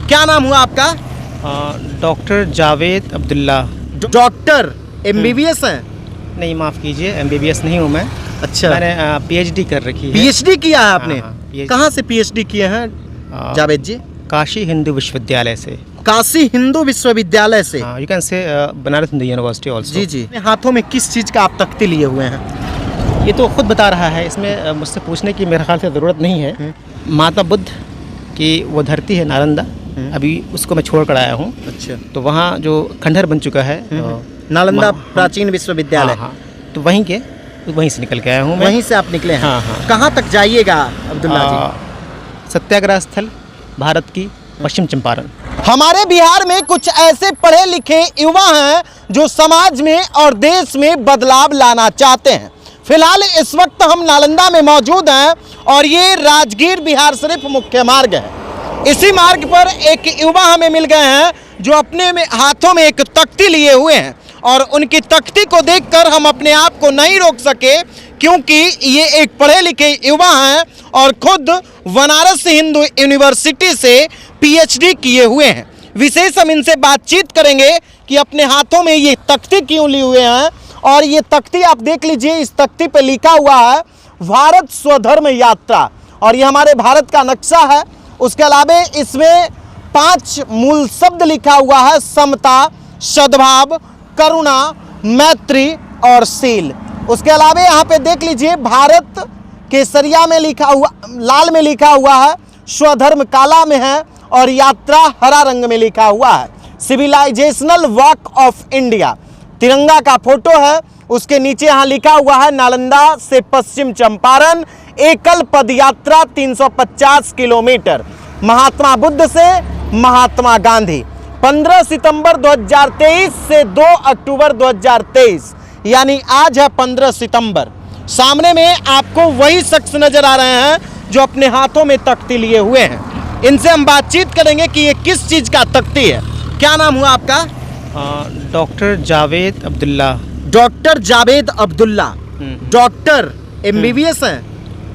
क्या नाम हुआ आपका? Doctor Javed Abdullah. Doctor MBBS हैं? नहीं, माफ़ कीजिए, MBBS नहीं हूँ मैं। अच्छा, मैंने PhD कर रखी है। PhD किया है आपने? हाँ, PhD। कहाँ से PhD किए हैं जावेद जी? काशी हिंदू विश्वविद्यालय से। काशी हिंदू विश्वविद्यालय से? You can say Banaras Hindu university also. जी जी। अपने हाथों में किस चीज़ का आप तख्ती लिए हुए हैं? ये तो खुद बता रहा है, इसमें मुझसे पूछने की मेरे ख्याल से ज़रूरत नहीं है। महात्मा बुद्ध की वो धरती है नालंदा, अभी उसको मैं छोड़ कर आया हूँ। अच्छा, तो वहाँ जो खंडहर बन चुका है नालंदा प्राचीन विश्वविद्यालय। हाँ, तो वहीं से निकल के आया हूँ मैं। वहीं से आप निकले हैं? हाँ, हाँ। कहाँ तक जाइएगा अब्दुल्ला जी? सत्याग्रह स्थल भारत की पश्चिम चंपारण। हमारे बिहार में कुछ ऐसे पढ़े लिखे युवा हैं जो समाज में और देश में बदलाव लाना चाहते हैं। फिलहाल इस वक्त हम नालंदा में मौजूद हैं और ये राजगीर बिहार शरीफ मुख्य मार्ग है। इसी मार्ग पर एक युवा हमें मिल गए हैं जो अपने में हाथों में एक तख्ती लिए हुए हैं और उनकी तख्ती को देखकर हम अपने आप को नहीं रोक सके, क्योंकि ये एक पढ़े लिखे युवा हैं और खुद बनारस हिंदू यूनिवर्सिटी से PhD किए हुए हैं। विशेष हम इनसे बातचीत करेंगे कि अपने हाथों में ये तख्ती क्यों लिए हुए हैं। और ये तख्ती आप देख लीजिए, इस तख्ती पे लिखा हुआ है भारत स्वधर्म यात्रा, और ये हमारे भारत का नक्शा है। उसके अलावा इसमें 5 मूल शब्द लिखा हुआ है: समता, सद्भाव, करुणा, मैत्री और शील। उसके अलावा यहाँ पे देख लीजिए भारत केसरिया में लिखा हुआ, लाल में लिखा हुआ है, स्वधर्म काला में है और यात्रा हरा रंग में लिखा हुआ है। सिविलाइजेशनल वॉक ऑफ इंडिया तिरंगा का फोटो है, उसके नीचे यहाँ लिखा हुआ है नालंदा से पश्चिम चंपारण एकल पदयात्रा 350 किलोमीटर, महात्मा बुद्ध से महात्मा गांधी, 15 सितंबर 2023 से 2 अक्टूबर 2023, यानी आज है 15 सितंबर। सामने में आपको वही शख्स नजर आ रहे हैं जो अपने हाथों में तख्ती लिए हुए हैं। इनसे हम बातचीत करेंगे कि ये किस चीज का तख्ती है। क्या नाम हुआ आपका? Doctor Javed Abdullah. Doctor Javed Abdullah. Doctor MBBS हैं?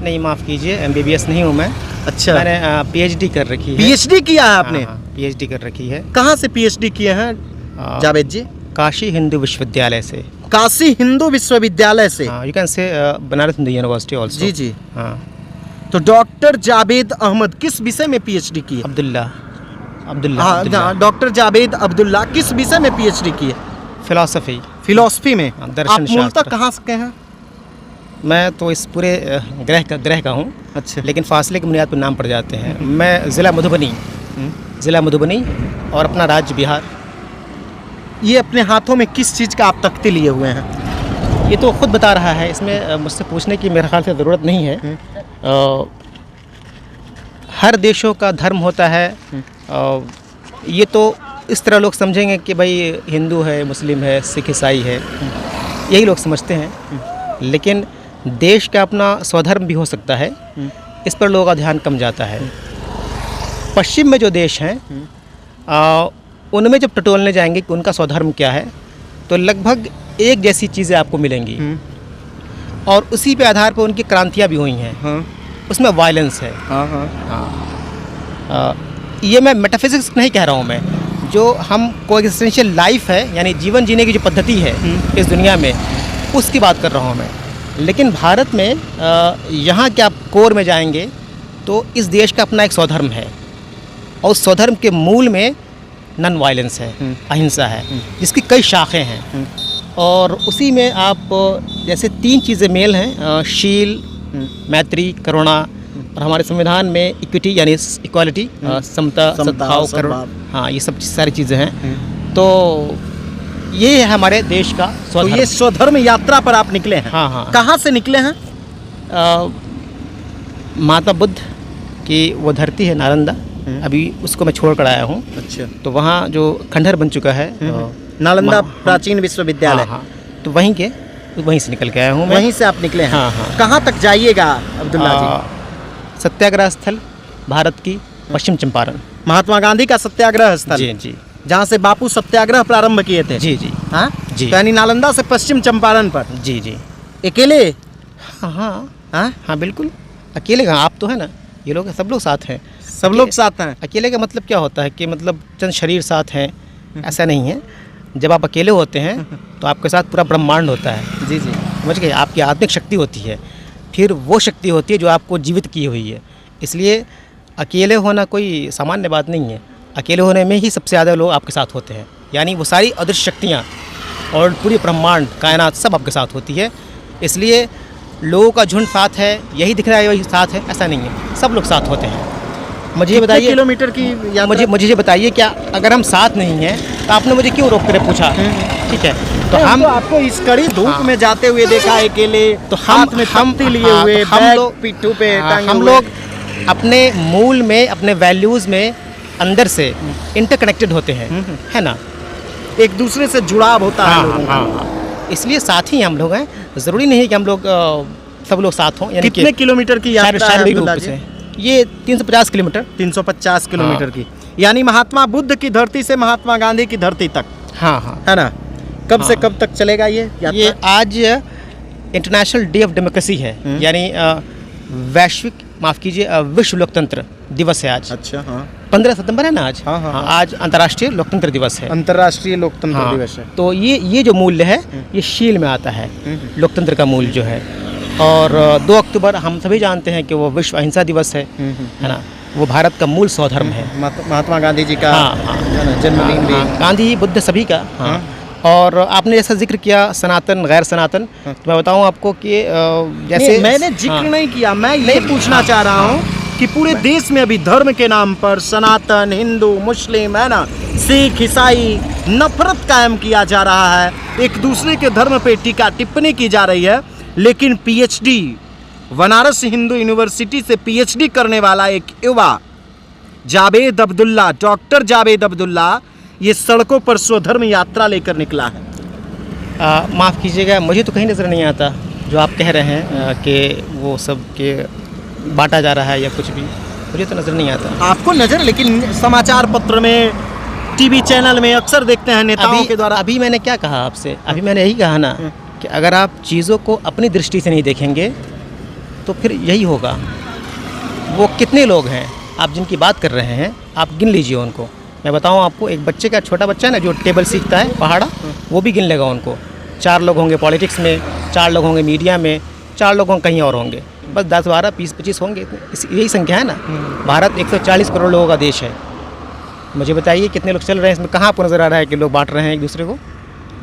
नहीं, माफ़ कीजिए, MBBS नहीं हूँ मैं। अच्छा, मैंने PhD कर रखी है। PhD किया है आपने? PhD कर रखी है। कहाँ से PhD किए हैं जावेद जी? काशी हिंदू विश्वविद्यालय से। काशी हिंदू विश्वविद्यालय से? You can say Banaras Hindu university also. जी जी। हाँ। तो डॉक्टर जावेद अहमद किस विषय में PhD किए? अब्दुल्ला। हाँ, डॉक्टर जावेद अब्दुल्ला किस विषय में PhD किए? फिलॉसफी में। दर्शन आप मूलतः शास्त्र। कहाँ के हैं? मैं तो इस पूरे ग्रह का हूँ। अच्छा, लेकिन फासले की बुनियाद पर नाम पड़ जाते हैं। मैं ज़िला मधुबनी और अपना राज्य बिहार। ये अपने हाथों में किस चीज़ का आप तख्ती लिए हुए हैं? ये तो खुद बता रहा है, इसमें मुझसे पूछने की मेरे ख्याल से ज़रूरत नहीं है। हर देशों का धर्म होता है। ये तो इस तरह लोग समझेंगे कि भाई हिंदू है, मुस्लिम है, सिख ईसाई है, यही लोग समझते हैं। लेकिन देश का अपना स्वधर्म भी हो सकता है, इस पर लोगों का ध्यान कम जाता है। पश्चिम में जो देश हैं उनमें जब टटोलने जाएंगे कि उनका स्वधर्म क्या है, तो लगभग एक जैसी चीज़ें आपको मिलेंगी और उसी पे आधार पर उनकी क्रांतियाँ भी हुई हैं। उसमें वायलेंस है। ये मैं मेटाफिजिक्स नहीं कह रहा हूँ, मैं जो हम कोएक्जिस्टेंशियल लाइफ है, यानी जीवन जीने की जो पद्धति है इस दुनिया में, उसकी बात कर रहा हूँ मैं। लेकिन भारत में यहाँ के आप कोर में जाएंगे तो इस देश का अपना एक स्वधर्म है और उस स्वधर्म के मूल में नॉन वायलेंस है, अहिंसा है, जिसकी कई शाखें हैं। और उसी में आप जैसे 3 चीज़ें मेल हैं: शील, मैत्री, करुणा, और हमारे संविधान में इक्विटी यानी इक्वालिटी, समता, सद्भाव, करुणा, हाँ, ये सब सारी चीज़ें हैं। तो ये है हमारे देश का स्वधर्म। तो ये स्वधर्म यात्रा पर आप निकले हैं? हाँ। कहाँ से निकले हैं? महात्मा बुद्ध की वो धरती है नालंदा, अभी उसको मैं छोड़ कर आया हूँ। अच्छा, तो वहाँ जो खंडहर बन चुका है नालंदा प्राचीन विश्वविद्यालय। हाँ, तो वहीं से निकल के आया हूँ मैं। वहीं से आप निकले हैं? हाँ। कहाँ तक जाइएगा अब्दुल्ला जी? सत्याग्रह स्थल भारत की पश्चिम चंपारण। महात्मा गांधी का सत्याग्रह स्थल? जी। जहाँ से बापू सत्याग्रह प्रारंभ किए थे? जी। हाँ जी। तो यानी नालंदा से पश्चिम चंपारण पर? जी। अकेले? हाँ, बिल्कुल अकेले कहाँ, आप तो है ना, ये लोग सब लोग साथ हैं। सब लोग साथ हैं। अकेले का मतलब क्या होता है कि मतलब चंद शरीर साथ हैं, ऐसा नहीं है। जब आप अकेले होते हैं तो आपके साथ पूरा ब्रह्मांड होता है। जी जी। समझ गए, आपकी आत्मिक शक्ति होती है, फिर वो शक्ति होती है जो आपको जीवित की हुई है। इसलिए अकेले होना कोई सामान्य बात नहीं है। अकेले होने में ही सबसे ज़्यादा लोग आपके साथ होते हैं, यानी वो सारी अदृश्य शक्तियाँ और पूरी ब्रह्मांड कायनात सब आपके साथ होती है। इसलिए लोगों का झुंड साथ है, यही दिख रहा है वही साथ है, ऐसा नहीं है, सब लोग साथ होते हैं। मुझे ये कितने बताइए, किलोमीटर की यात्रा? मुझे ये बताइए, क्या अगर हम साथ नहीं हैं तो आपने मुझे क्यों रोक कर पूछा? ठीक है, तो नहीं, हम तो आपको इस कड़ी धूप हाँ। में जाते हुए देखा है अकेले, तो हाथ में तख्ती लिए हाँ, हुए, तो हम बैग लोग पिट्ठू पे टांगे हम हुए। लोग अपने मूल में, अपने वैल्यूज़ में अंदर से इंटरकनेक्टेड होते हैं, है ना? एक दूसरे से जुड़ाव होता है लोगों का। हाँ। इसलिए साथ ही हम लोग हैं। ज़रूरी नहीं है कि हम लोग सब लोग साथ हों, यानी कि कितने किलोमीटर की यात्रा है शारीरिक अब्दुल्ला रूप जी? से ये 350 किलोमीटर। 350 किलोमीटर की, यानी महात्मा बुद्ध की धरती से महात्मा गांधी की धरती तक, हाँ हाँ। है ना? कब से हाँ। कब तक चलेगा ये यात्रा? ये आज इंटरनेशनल डे ऑफ डेमोक्रेसी है, यानी वैश्विक, माफ़ कीजिए, विश्व लोकतंत्र दिवस है आज। अच्छा, हाँ। 15 सितंबर है ना आज? हाँ, हाँ, हाँ। आज अंतर्राष्ट्रीय लोकतंत्र दिवस है। अंतर्राष्ट्रीय लोकतंत्र हाँ, दिवस है। तो ये जो मूल्य है ये शील में आता है, लोकतंत्र का मूल्य जो है। और 2 अक्टूबर हम सभी जानते हैं कि वो विश्व अहिंसा दिवस है ना? वो भारत का मूल स्वधर्म है। महात्मा गांधी जी का हाँ, हाँ। है ना, जन्मदिन भी। हाँ, गांधी बुद्ध सभी का। हाँ। और आपने जैसा जिक्र किया सनातन गैर सनातन, तो मैं बताऊं आपको कि जैसे नहीं, मैंने जिक्र हाँ, नहीं किया, मैं ये पूछना चाह रहा हूँ कि पूरे देश में अभी धर्म के नाम पर सनातन, हिंदू, मुस्लिम, है ना, सिख, ईसाई, नफरत कायम किया जा रहा है, एक दूसरे के धर्म पे टीका टिप्पणी की जा रही है। लेकिन पीएचडी, बनारस हिंदू यूनिवर्सिटी से पीएचडी करने वाला एक युवा जावेद अब्दुल्ला, डॉक्टर जावेद अब्दुल्ला, ये सड़कों पर स्वधर्म यात्रा लेकर निकला है। माफ़ कीजिएगा, मुझे तो कहीं नज़र नहीं आता जो आप कह रहे हैं कि वो सब के बांटा जा रहा है या कुछ भी, मुझे तो नज़र नहीं आता। आपको नज़र, लेकिन समाचार पत्र में, टीवी चैनल में अक्सर देखते हैं नेताओं के द्वारा। अभी मैंने क्या कहा आपसे? अभी मैंने यही कहा ना कि अगर आप चीज़ों को अपनी दृष्टि से नहीं देखेंगे तो फिर यही होगा। वो कितने लोग हैं आप जिनकी बात कर रहे हैं, आप गिन लीजिए उनको। मैं बताऊं आपको, एक बच्चे का, छोटा बच्चा है ना जो टेबल सीखता है पहाड़ा, वो भी गिन लेगा उनको। 4 लोग होंगे पॉलिटिक्स में, 4 लोग होंगे मीडिया में, 4 लोग कहीं और होंगे, बस 10, 12, 20, 25 होंगे, यही संख्या है ना। भारत 140 करोड़ लोगों का देश है। मुझे बताइए कितने लोग चल रहे हैं इसमें? कहाँ आपको नज़र आ रहा है कि लोग बांट रहे हैं एक दूसरे को?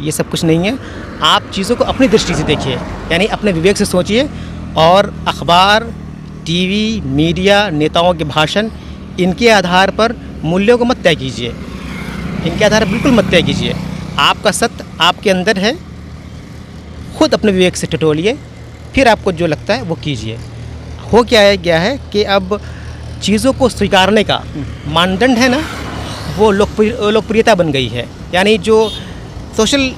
ये सब कुछ नहीं है। आप चीज़ों को अपनी दृष्टि से देखिए, यानी अपने विवेक से सोचिए, और अखबार, टीवी, मीडिया, नेताओं के भाषण, इनके आधार पर मूल्यों को मत तय कीजिए। इनके आधार पर बिल्कुल मत तय कीजिए। आपका सत्य आपके अंदर है, खुद अपने विवेक से टटोलिए, फिर आपको जो लगता है वो कीजिए। हो गया है कि अब चीज़ों को स्वीकारने का मानदंड है ना, वो लोकप्रियता बन गई है। यानी जो सोशल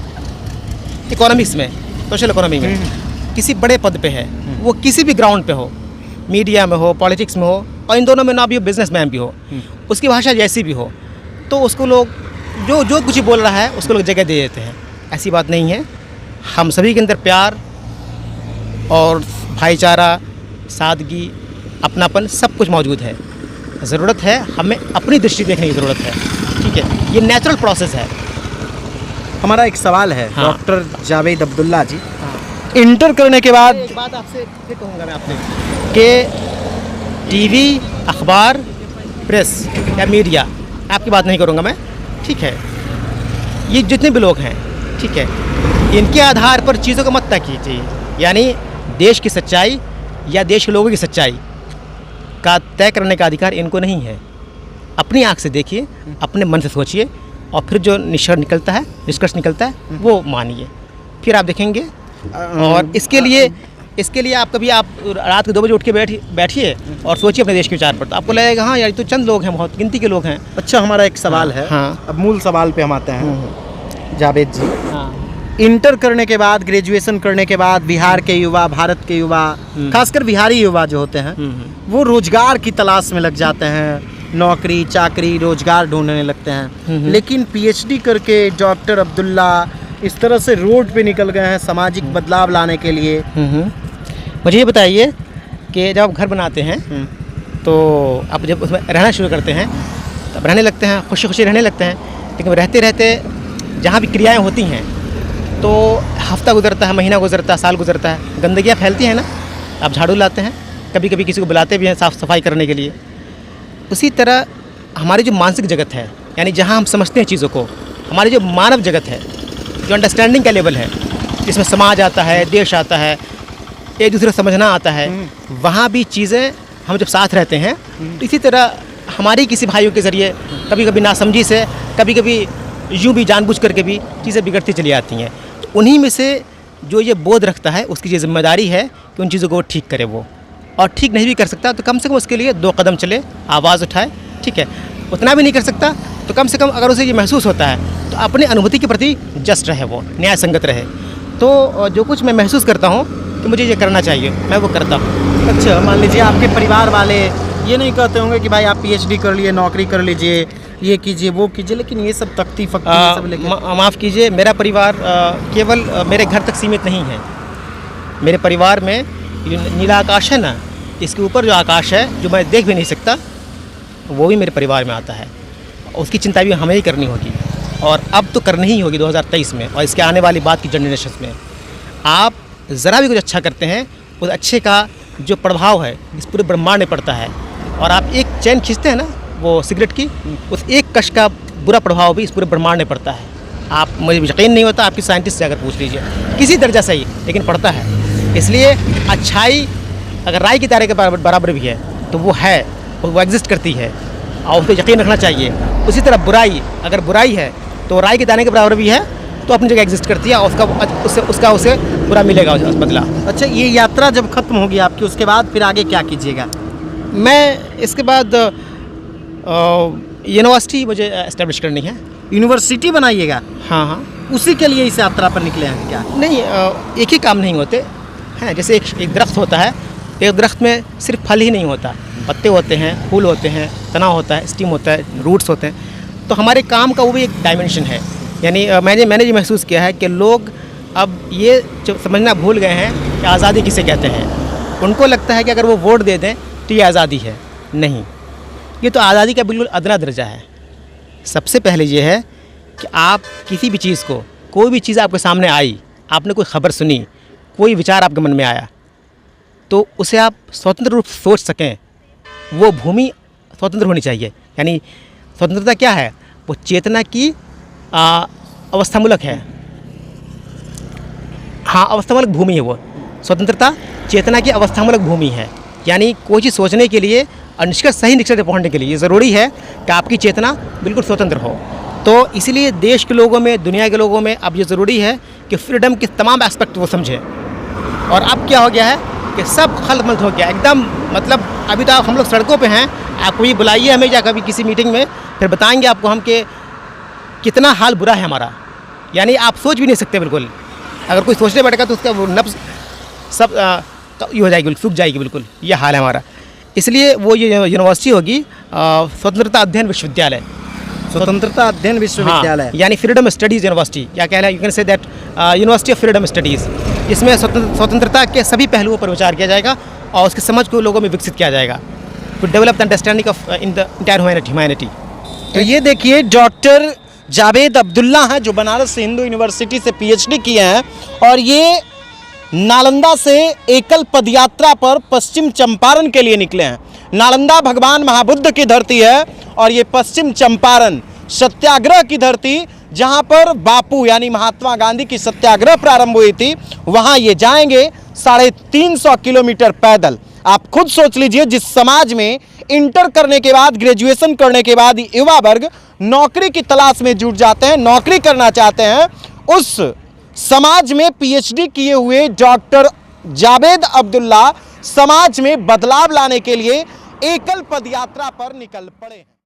इकोनॉमिक्स में, सोशल इकोनॉमी में किसी बड़े पद पे है, वो किसी भी ग्राउंड पे हो, मीडिया में हो, पॉलिटिक्स में हो, और इन दोनों में ना भी हो, बिजनेसमैन भी हो, उसकी भाषा जैसी भी हो, तो उसको लोग जो कुछ बोल रहा है उसको लोग जगह दे देते हैं। ऐसी बात नहीं है। हम सभी के अंदर प्यार और भाईचारा, सादगी, अपनापन सब कुछ मौजूद है। ज़रूरत है हमें अपनी दृष्टि देखने की ज़रूरत है, ठीक है? ये नेचुरल प्रोसेस है। हमारा एक सवाल है हाँ। डॉक्टर जावेद अब्दुल्ला जी, हाँ। इंटर करने के बाद एक बात आपसे फिर कहूँगा मैं आपसे कि टीवी, अखबार, प्रेस या मीडिया, आपकी बात नहीं करूँगा मैं, ठीक है? ये जितने भी लोग हैं, ठीक है, इनके आधार पर चीज़ों को मत तय कीजिए। यानी देश की सच्चाई या देश के लोगों की सच्चाई का तय करने का अधिकार इनको नहीं है। अपनी आँख से देखिए, अपने मन से सोचिए, और फिर जो निष्कर्ष निकलता है वो मानिए, फिर आप देखेंगे। और इसके लिए आप कभी आप रात के 2 बजे उठ के बैठिए और सोचिए अपने देश के विचार पर, तो आपको लगेगा हाँ यार ये तो चंद लोग हैं, बहुत गिनती के लोग हैं। अच्छा, हमारा एक सवाल है। हाँ। अब मूल सवाल पे हम आते हैं जावेद जी। हाँ। इंटर करने के बाद, ग्रेजुएशन करने के बाद बिहार के युवा, भारत के युवा, खासकर बिहारी युवा जो होते हैं, वो रोजगार की तलाश में लग जाते हैं, नौकरी चाकरी रोजगार ढूंढने लगते हैं। लेकिन पीएचडी करके डॉक्टर अब्दुल्ला इस तरह से रोड पे निकल गए हैं सामाजिक बदलाव लाने के लिए। मुझे ये बताइए कि जब आप घर बनाते हैं तो आप जब उसमें रहना शुरू करते हैं तब रहने लगते हैं, खुशी खुशी रहने लगते हैं। लेकिन रहते रहते जहाँ भी क्रियाएँ होती हैं तो हफ्ता गुजरता है, महीना गुजरता है, साल गुजरता है, गंदगियाँ फैलती हैं ना, आप झाड़ू लाते हैं, कभी कभी किसी को बुलाते भी हैं साफ़ सफाई करने के लिए। उसी तरह हमारी जो मानसिक जगत है, यानी जहाँ हम समझते हैं चीज़ों को, हमारी जो मानव जगत है, जो अंडरस्टैंडिंग का लेवल है, जिसमें समाज आता है, देश आता है, एक दूसरे को समझना आता है, वहाँ भी चीज़ें हम जब साथ रहते हैं तो इसी तरह हमारी किसी भाइयों के ज़रिए कभी कभी नासमझी से, कभी कभी यूँ भी जानबूझ करके भी चीज़ें बिगड़ती चली आती हैं। तो उन्हीं में से जो ये बोध रखता है उसकी ये जिम्मेदारी है कि उन चीज़ों को वो ठीक करे वो, और ठीक नहीं भी कर सकता तो कम से कम उसके लिए 2 कदम चले, आवाज़ उठाए, ठीक है। उतना भी नहीं कर सकता तो कम से कम अगर उसे ये महसूस होता है तो अपनी अनुभूति के प्रति जस्ट रहे, वो न्याय संगत रहे। तो जो कुछ मैं महसूस करता हूँ कि मुझे ये करना चाहिए, मैं वो करता हूँ। अच्छा, मान लीजिए आपके परिवार वाले ये नहीं कहते होंगे कि भाई आप पीएचडी कर लिए, नौकरी कर लीजिए, ये कीजिए, वो कीजिए, लेकिन ये सब तख्ती फख्ती ये सब लेके माफ़ कीजिए, मेरा परिवार केवल मेरे घर तक सीमित नहीं है। मेरे परिवार में नीला आकाश है ना, इसके ऊपर जो आकाश है जो मैं देख भी नहीं सकता, वो भी मेरे परिवार में आता है। उसकी चिंता भी हमें ही करनी होगी, और अब तो करनी ही होगी 2023 में और इसके आने वाली बात की जनरेशन में। आप ज़रा भी कुछ अच्छा करते हैं, उस अच्छे का जो प्रभाव है इस पूरे ब्रह्मांड में पड़ता है। और आप एक चैन खींचते हैं ना वो सिगरेट की, उस एक कश का बुरा प्रभाव भी इस पूरे ब्रह्मांड में पड़ता है। आप, मुझे यकीन नहीं होता, आपकी साइंटिस्ट से अगर पूछ लीजिए, किसी दर्जा से ही, लेकिन पड़ता है। इसलिए अच्छाई अगर राई के तारे के बराबर भी है तो वो है, वो एग्जिस्ट करती है और उस पर यकीन रखना चाहिए। उसी तरह बुराई, अगर बुराई है तो राई के दाने के बराबर भी है, तो अपनी जगह एग्जिस्ट करती है और उसे बुरा मिलेगा बदला। अच्छा, ये यात्रा जब खत्म होगी आपकी, उसके बाद फिर आगे क्या कीजिएगा? मैं इसके बाद यूनिवर्सिटी मुझे एस्टेब्लिश करनी है। यूनिवर्सिटी बनाइएगा? हाँ हाँ। उसी के लिए इस यात्रा पर निकले हैं क्या? नहीं, एक ही काम नहीं होते हैं। जैसे एक दरख्त होता है, एक दरख्त में सिर्फ फल ही नहीं होता, पत्ते होते हैं, फूल होते हैं, तना होता है, स्टीम होता है, रूट्स होते हैं। तो हमारे काम का वो भी एक डायमेंशन है। यानी मैंने ये महसूस किया है कि लोग अब ये समझना भूल गए हैं कि आज़ादी किसे कहते हैं। उनको लगता है कि अगर वो वोट दे दें तो ये आज़ादी है। नहीं, ये तो आज़ादी का बिल्कुल अदना दर्जा है। सबसे पहले ये है कि आप किसी भी चीज़ को, कोई भी चीज़ आपके सामने आई, आपने कोई ख़बर सुनी, कोई विचार आपके मन में आया, तो उसे आप स्वतंत्र रूप से सोच सकें, वो भूमि स्वतंत्र होनी चाहिए। यानी स्वतंत्रता क्या है? वो चेतना की अवस्थामूलक है। हाँ, अवस्थामूलक भूमि है वो। स्वतंत्रता चेतना की अवस्थामूलक भूमि है। यानी कोई चीज़ सोचने के लिए और सही निष्कर्ष पर पहुँचने के लिए ज़रूरी है कि आपकी चेतना बिल्कुल स्वतंत्र हो। तो इसीलिए देश के लोगों में, दुनिया के लोगों में अब ये ज़रूरी है कि फ्रीडम के तमाम एस्पेक्ट वो समझें। और अब क्या हो गया है कि सब खलमल हो गया एकदम। मतलब अभी तो हम लोग सड़कों पे हैं, आप कोई बुलाइए हमें या कभी किसी मीटिंग में, फिर बताएंगे आपको हम कि कितना हाल बुरा है हमारा। यानी आप सोच भी नहीं सकते बिल्कुल। अगर कोई सोचने बैठेगा तो उसका वो नब्ज़ सब ये हो जाएगी, सूख जाएगी बिल्कुल। ये हाल है हमारा। इसलिए वो ये यूनिवर्सिटी होगी स्वतंत्रता अध्ययन विश्वविद्यालय। स्वतंत्रता अध्ययन विश्वविद्यालय, हाँ, यानी फ्रीडम स्टडीज़ यूनिवर्सिटी, या कह रहे हैं, you can say that university of freedom studies. इसमें स्वतंत्रता के सभी पहलुओं पर विचार किया जाएगा और उसकी समझ को लोगों में विकसित किया जाएगा, to develop the understanding of in the entire humanity. तो ये देखिए, डॉक्टर जावेद अब्दुल्ला हैं जो बनारस हिंदू यूनिवर्सिटी से पीएचडी किए हैं, और ये नालंदा से एकल पदयात्रा पर पश्चिम चंपारण के लिए निकले हैं। नालंदा भगवान महाबुद्ध की धरती है और ये पश्चिम चंपारण सत्याग्रह की धरती, जहां पर बापू यानी महात्मा गांधी की सत्याग्रह प्रारंभ हुई थी, वहां ये जाएंगे 350 किलोमीटर पैदल। आप खुद सोच लीजिए, जिस समाज में इंटर करने के बाद, ग्रेजुएशन करने के बाद युवा वर्ग नौकरी की तलाश में जुट जाते हैं, नौकरी करना चाहते हैं, उस समाज में पीएचडी किए हुए डॉक्टर जावेद अब्दुल्ला समाज में बदलाव लाने के लिए एकल पदयात्रा पर निकल पड़े।